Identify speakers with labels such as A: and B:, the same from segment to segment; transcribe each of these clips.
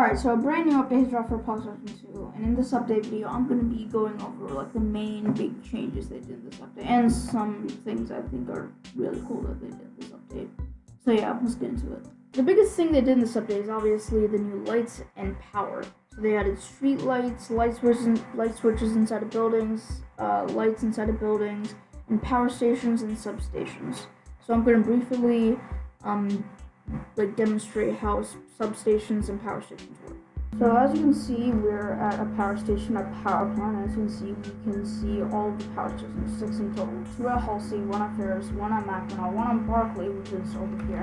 A: Alright, so a brand new update has dropped for Pause 2, and in this update video, I'm going to be going over like the main big changes they did in this update, and some things I think are really cool that they did in this update. So yeah, let's get into it. The biggest thing they did in this update is obviously the new lights and power. So they added street lights, light switches inside of buildings, lights inside of buildings, and power stations and substations. So I'm going to briefly demonstrate how substations and power stations work. So as you can see, we're at a power station, a power plant. As you can see all the power stations, 6 in total. 2 at Halsey, 1 at Ferris, 1 at Mackinac, 1 on Barclay, which is over here,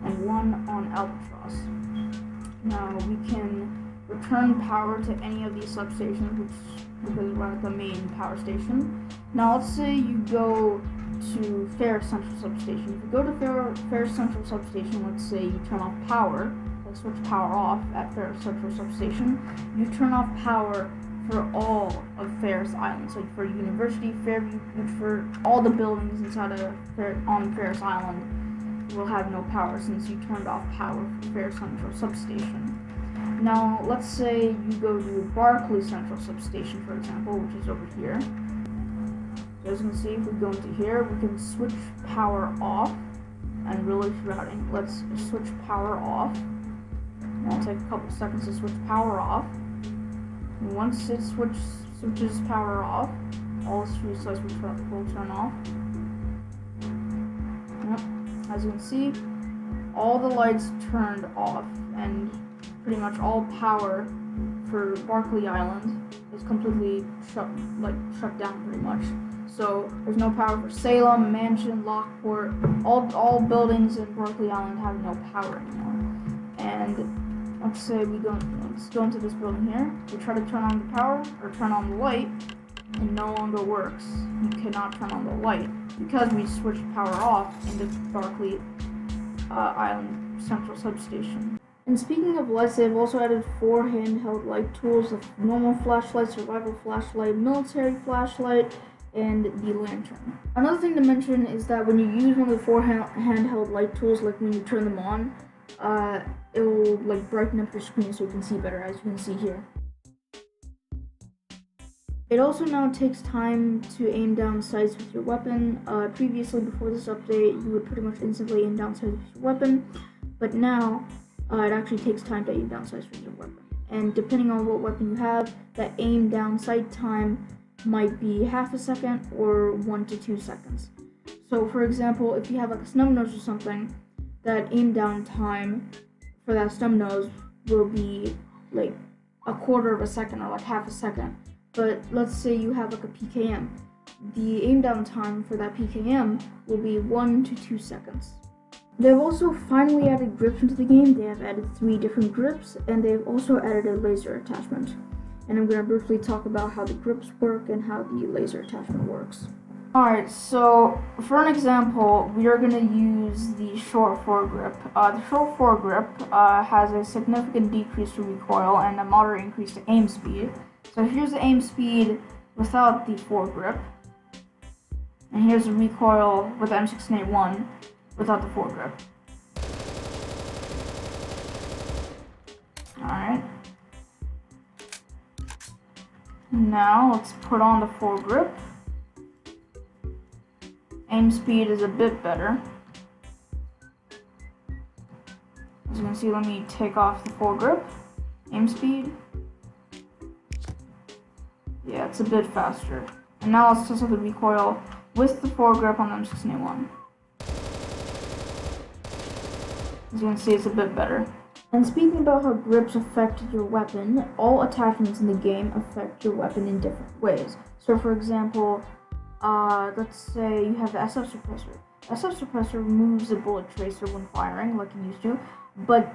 A: and 1 on Albatross. Now we can return power to any of these substations, because we're at the main power station. Now let's say you go to Ferris Central Substation. If you go to Ferris Central Substation, let's say you turn off power, like switch power off at Ferris Central Substation, you turn off power for all of Ferris Island. So for University, Fairview, for all the buildings inside of on Ferris Island will have no power since you turned off power for Ferris Central Substation. Now let's say you go to Barclay Central Substation, for example, which is over here. As you can see, if we go into here, we can switch power off and release routing. Let's switch power off. It'll take a couple seconds to switch power off. And once it switches power off, all the street lights will turn off. Yep. As you can see, all the lights turned off, and pretty much all power for Barclay Island is completely shut down pretty much. So there's no power for Salem, Mansion, Lockport. All buildings in Barclay Island have no power anymore. And let's say let's go into this building here. We try to turn on the power or turn on the light, it no longer works. You cannot turn on the light because we switched power off in the Barclay Island Central Substation. And speaking of lights, they've also added 4 handheld light tools: the normal flashlight, survival flashlight, military flashlight, and the lantern. Another thing to mention is that when you use one of the 4 handheld light tools, like when you turn them on, it will brighten up your screen so you can see better, as you can see here. It also now takes time to aim down sights with your weapon. Previously, before this update, you would pretty much instantly aim down sights with your weapon, but now it actually takes time to aim down sights with your weapon. And depending on what weapon you have, that aim down sight time might be half a second or 1 to 2 seconds. So for example, if you have like a snub nose or something, that aim down time for that snub nose will be like a quarter of a second or like half a second. But let's say you have like a PKM. The aim down time for that PKM will be 1 to 2 seconds. They've also finally added grips into the game. They have added 3 different grips, and they've also added a laser attachment. And I'm going to briefly talk about how the grips work and how the laser attachment works. Alright, so for an example, we are going to use the short foregrip. The short foregrip has a significant decrease to recoil and a moderate increase to aim speed. So here's the aim speed without the foregrip, and here's the recoil with the M16A1 without the foregrip. Alright. Now let's put on the foregrip. Aim speed is a bit better. As you can see, let me take off the foregrip. Aim speed. Yeah, it's a bit faster. And now let's test out the recoil with the foregrip on the M16A1. As you can see, it's a bit better. And speaking about how grips affect your weapon, all attachments in the game affect your weapon in different ways. So for example, let's say you have the SF suppressor. SF suppressor removes the bullet tracer when firing, like it used to, but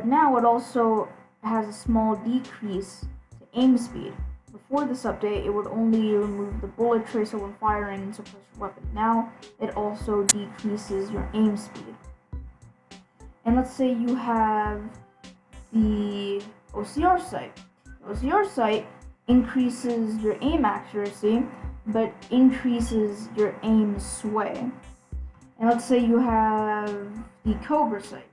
A: now it also has a small decrease to aim speed. Before this update, it would only remove the bullet tracer when firing and suppress your weapon. Now, it also decreases your aim speed. And let's say you have the OCR sight. The OCR sight increases your aim accuracy, but increases your aim sway. And let's say you have the Cobra sight.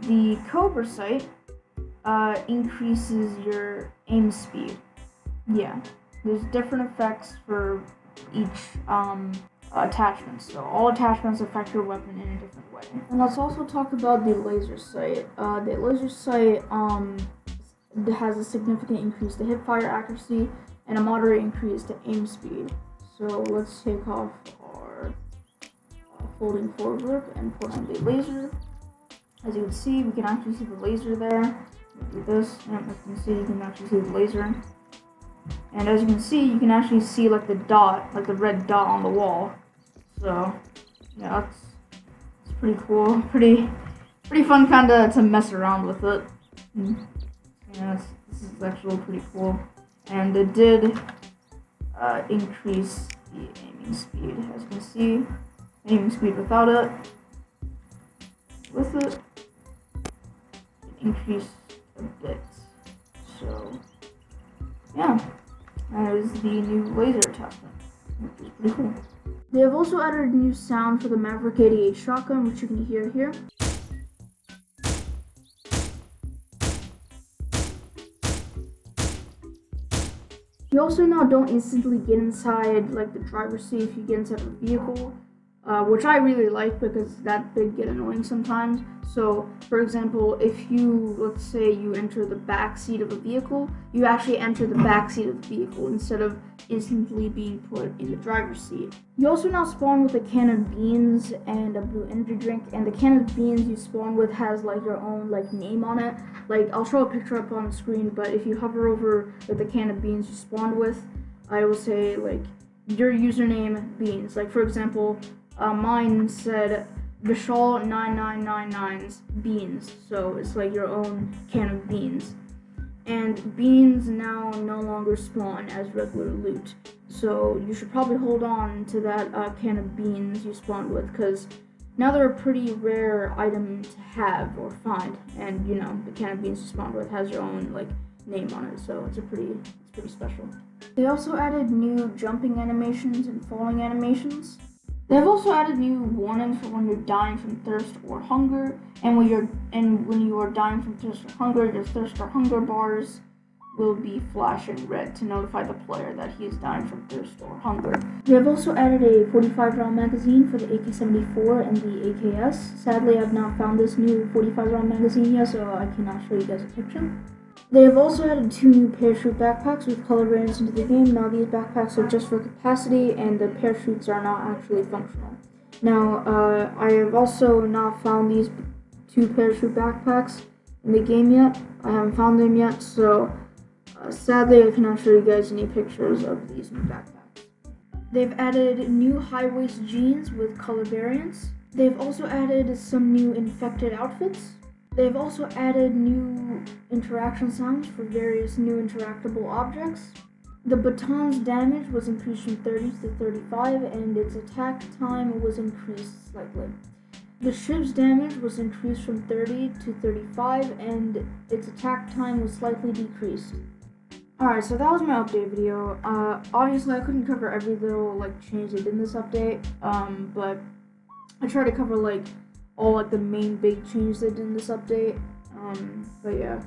A: The Cobra sight increases your aim speed. Yeah, there's different effects for each attachment. So all attachments affect your weapon in a different way. And let's also talk about the laser sight. The laser sight has a significant increase to hip fire accuracy and a moderate increase to aim speed. So let's take off our folding forward and put on the laser. As you can see, we can actually see the laser there. Do this, and as you can see, you can actually see the laser. And as you can see, you can actually see like the dot, like the red dot on the wall. So yeah, it's pretty cool, pretty fun kinda to mess around with it. Yeah, this is actually pretty cool. And it did increase the aiming speed. As you can see, aiming speed without it. With it increased a bit. So yeah, that is the new laser attachment, which is pretty cool. They have also added a new sound for the Maverick 88 shotgun, which you can hear here. You also now don't instantly get inside like the driver's seat if you get inside the vehicle, which I really like because that did get annoying sometimes. So, for example, if you, let's say you enter the back seat of a vehicle, you actually enter the back seat of the vehicle instead of instantly being put in the driver's seat. You also now spawn with a can of beans and a blue energy drink, and the can of beans you spawn with has like your own like name on it. Like, I'll show a picture up on the screen, but if you hover over like, the can of beans you spawned with, I will say like your username beans. Like, for example, mine said Vishal9999's beans, so it's like your own can of beans. And beans now no longer spawn as regular loot, so you should probably hold on to that can of beans you spawned with, because now they're a pretty rare item to have or find, and you know, the can of beans you spawned with has your own like name on it, so it's pretty special. They also added new jumping animations and falling animations. They have also added new warnings for when you're dying from thirst or hunger, and when you are dying from thirst or hunger, your thirst or hunger bars will be flashing red to notify the player that he is dying from thirst or hunger. They have also added a 45 round magazine for the AK-74 and the AKS. Sadly, I've not found this new 45 round magazine yet, so I cannot show you guys a picture. They have also added 2 new parachute backpacks with color variants into the game. Now these backpacks are just for capacity, and the parachutes are not actually functional. Now, I have also not found these 2 parachute backpacks in the game yet. I haven't found them yet, so sadly I cannot show you guys any pictures of these new backpacks. They've added new high-waist jeans with color variants. They've also added some new infected outfits. They've also added new interaction sounds for various new interactable objects. The baton's damage was increased from 30 to 35, and its attack time was increased slightly. The ship's damage was increased from 30 to 35, and its attack time was slightly decreased. Alright, so that was my update video. Obviously I couldn't cover every little like change they did in this update, but I tried to cover like all like the main big changes they did in this update. But yeah,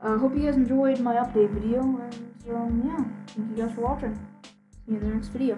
A: hope you guys enjoyed my update video, and yeah, thank you guys for watching. See you in the next video.